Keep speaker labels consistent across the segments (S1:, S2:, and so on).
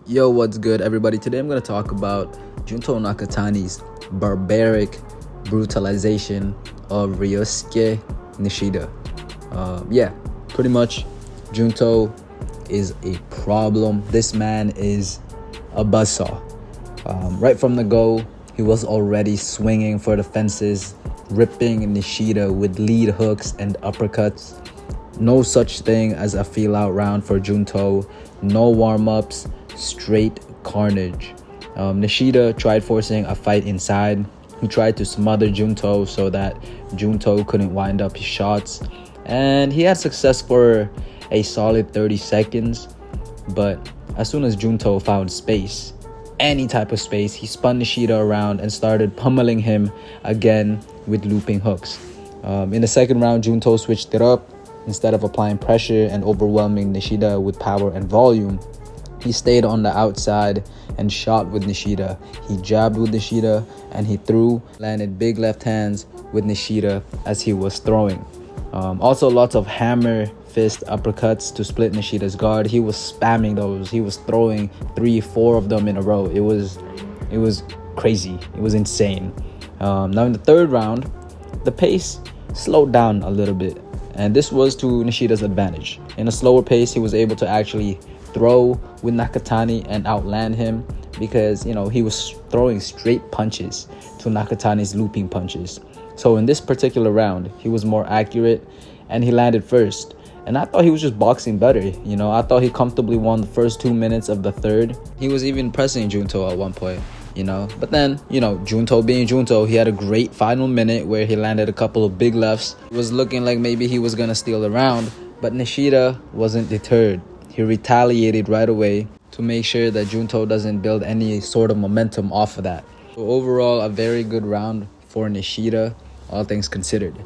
S1: Yo, what's good, everybody? Today I'm going to talk about Junto Nakatani's barbaric brutalization of Ryosuke Nishida. Pretty much Junto is a problem. This man is a buzzsaw. Right from the go, he was already swinging for the fences, ripping Nishida with lead hooks and uppercuts. No such thing as a feel-out round for Junto. No warm-ups, straight carnage. Nishida tried forcing a fight inside. He tried to smother Junto so that Junto couldn't wind up his shots. And he had success for a solid 30 seconds. But as soon as Junto found space, any type of space, he spun Nishida around and started pummeling him again with looping hooks. In the second round, Junto switched it up. Instead of applying pressure and overwhelming Nishida with power and volume, he stayed on the outside and shot with Nishida. He jabbed with Nishida and he landed big left hands with Nishida as he was throwing. Also lots of hammer fist uppercuts to split Nishida's guard. He was spamming those. He was throwing 3-4 of them in a row. It was crazy. It was insane. Now in the third round, the pace slowed down a little bit. And this was to Nishida's advantage. In a slower pace, he was able to actually throw with Nakatani and outland him because, he was throwing straight punches to Nakatani's looping punches. So in this particular round, he was more accurate and he landed first. And I thought he was just boxing better. I thought he comfortably won the first 2 minutes of the third. He was even pressing Junto at one point. But then, Junto being Junto, he had a great final minute where he landed a couple of big lefts. It was looking like maybe he was gonna steal the round, but Nishida wasn't deterred. He retaliated right away to make sure that Junto doesn't build any sort of momentum off of that. So overall, a very good round for Nishida, all things considered.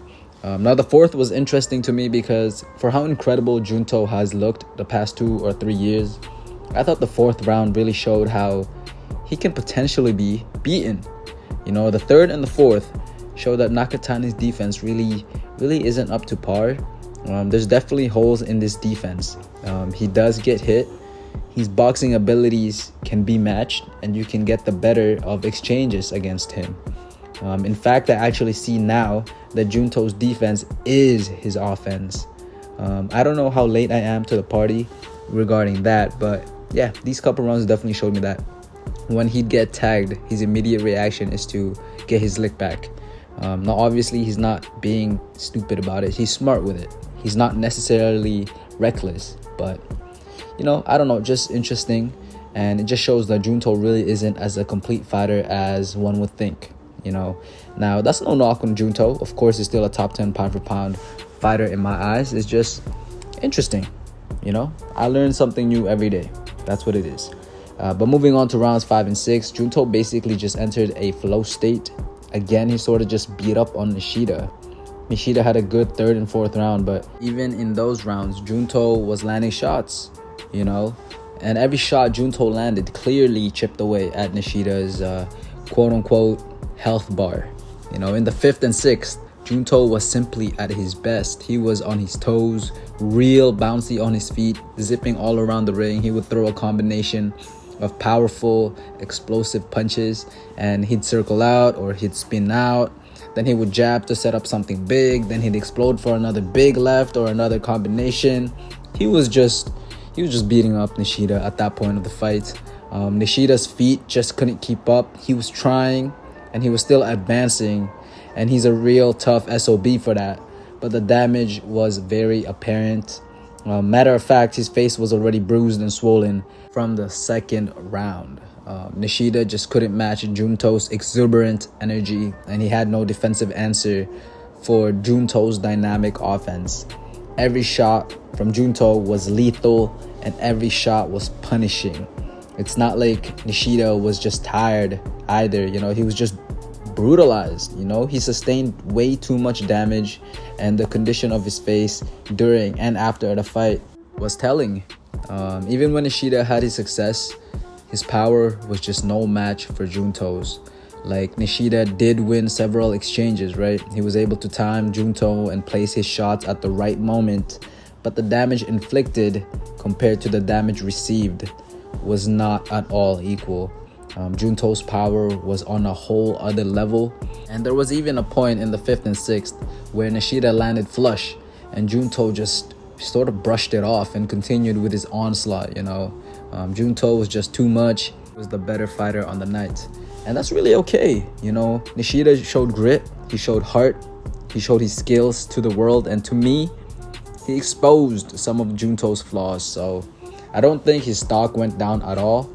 S1: Now the fourth was interesting to me because for how incredible Junto has looked the past 2 or 3 years, I thought the fourth round really showed how he can potentially be beaten. The third and the fourth show that Nakatani's defense really isn't up to par. There's definitely holes in this defense. He does get hit. His boxing abilities can be matched and you can get the better of exchanges against him. In fact, I actually see now that Junto's defense is his offense. I don't know how late I am to the party regarding that, but yeah, these couple rounds definitely showed me that when he'd get tagged, his immediate reaction is to get his lick back. Now, obviously, he's not being stupid about it. He's smart with it. He's not necessarily reckless, but, I don't know, just interesting. And it just shows that Junto really isn't as a complete fighter as one would think, Now, that's no knock on Junto. Of course, he's still a top 10 pound for pound fighter in my eyes. It's just interesting, I learn something new every day. That's what it is. But moving on to rounds 5 and 6, Junto basically just entered a flow state. Again, he sort of just beat up on Nishida. Nishida had a good third and fourth round, but even in those rounds, Junto was landing shots, And every shot Junto landed clearly chipped away at Nishida's quote-unquote health bar. In the fifth and sixth, Junto was simply at his best. He was on his toes, real bouncy on his feet, zipping all around the ring. He would throw a combination of powerful, explosive punches, and he'd circle out or he'd spin out. Then he would jab to set up something big. Then he'd explode for another big left or another combination. He was just beating up Nishida at that point of the fight. Nishida's feet just couldn't keep up. He was trying, and he was still advancing, and he's a real tough SOB for that. But the damage was very apparent. Matter of fact, his face was already bruised and swollen from the second round. Nishida just couldn't match Junto's exuberant energy, and he had no defensive answer for Junto's dynamic offense. Every shot from Junto was lethal, and every shot was punishing. It's not like Nishida was just tired either, he was just brutalized. He sustained way too much damage, and the condition of his face during and after the fight was telling. Even when Nishida had his success, his power was just no match for Junto's. Like, Nishida did win several exchanges, right? He was able to time Junto and place his shots at the right moment, but the damage inflicted compared to the damage received was not at all equal. Junto's power was on a whole other level, and there was even a point in the 5th and 6th where Nishida landed flush and Junto just sort of brushed it off and continued with his onslaught. Junto was just too much. He was the better fighter on the night, and that's really okay. Nishida showed grit, he showed heart, he showed his skills to the world, and to me, he exposed some of Junto's flaws. So I don't think his stock went down at all.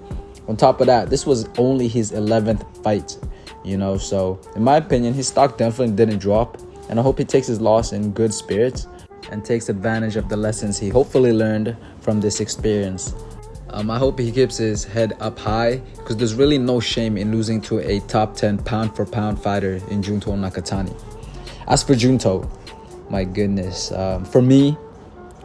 S1: On top of that, this was only his 11th fight, so in my opinion, his stock definitely didn't drop, and I hope he takes his loss in good spirits and takes advantage of the lessons he hopefully learned from this experience. I hope he keeps his head up high, because there's really no shame in losing to a top 10 pound for pound fighter in Junto Nakatani. As for Junto, my goodness, for me,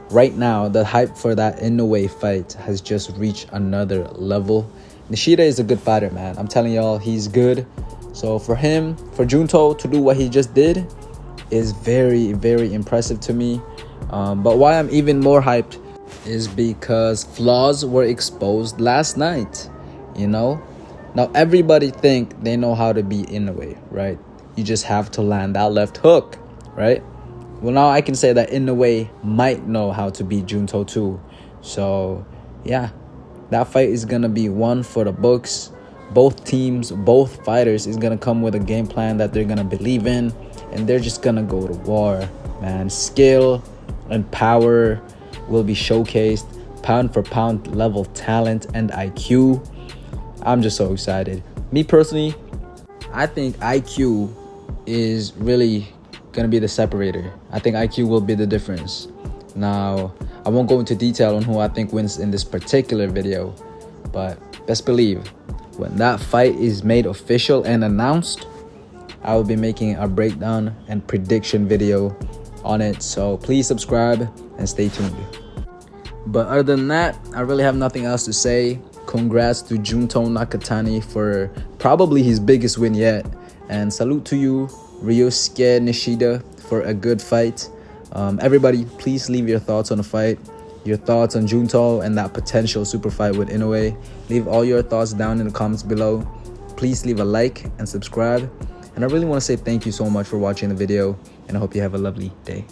S1: right now, the hype for that Inoue fight has just reached another level. Nishida is a good fighter, man. I'm telling y'all, he's good. So for Junto to do what he just did is very, very impressive to me. But why I'm even more hyped is because flaws were exposed last night. Now everybody think they know how to be Inoue, right? You just have to land that left hook, right? Well, now I can say that Inoue might know how to beat Junto too. So yeah, that fight is gonna be one for the books. Both teams, both fighters is gonna come with a game plan that they're gonna believe in, and they're just gonna go to war, man. Skill and power will be showcased, pound for pound level talent and IQ. I'm just so excited. Me personally, I think IQ is really gonna be the separator. I think IQ will be the difference. Now, I won't go into detail on who I think wins in this particular video, but best believe when that fight is made official and announced, I will be making a breakdown and prediction video on it. So please subscribe and stay tuned. But other than that, I really have nothing else to say. Congrats to Junto Nakatani for probably his biggest win yet, and salute to you, Ryosuke Nishida, for a good fight. Everybody, please leave your thoughts on the fight, your thoughts on Junto and that potential super fight with Inoue. Leave all your thoughts down in the comments below. Please leave a like and subscribe. And I really want to say thank you so much for watching the video, and I hope you have a lovely day.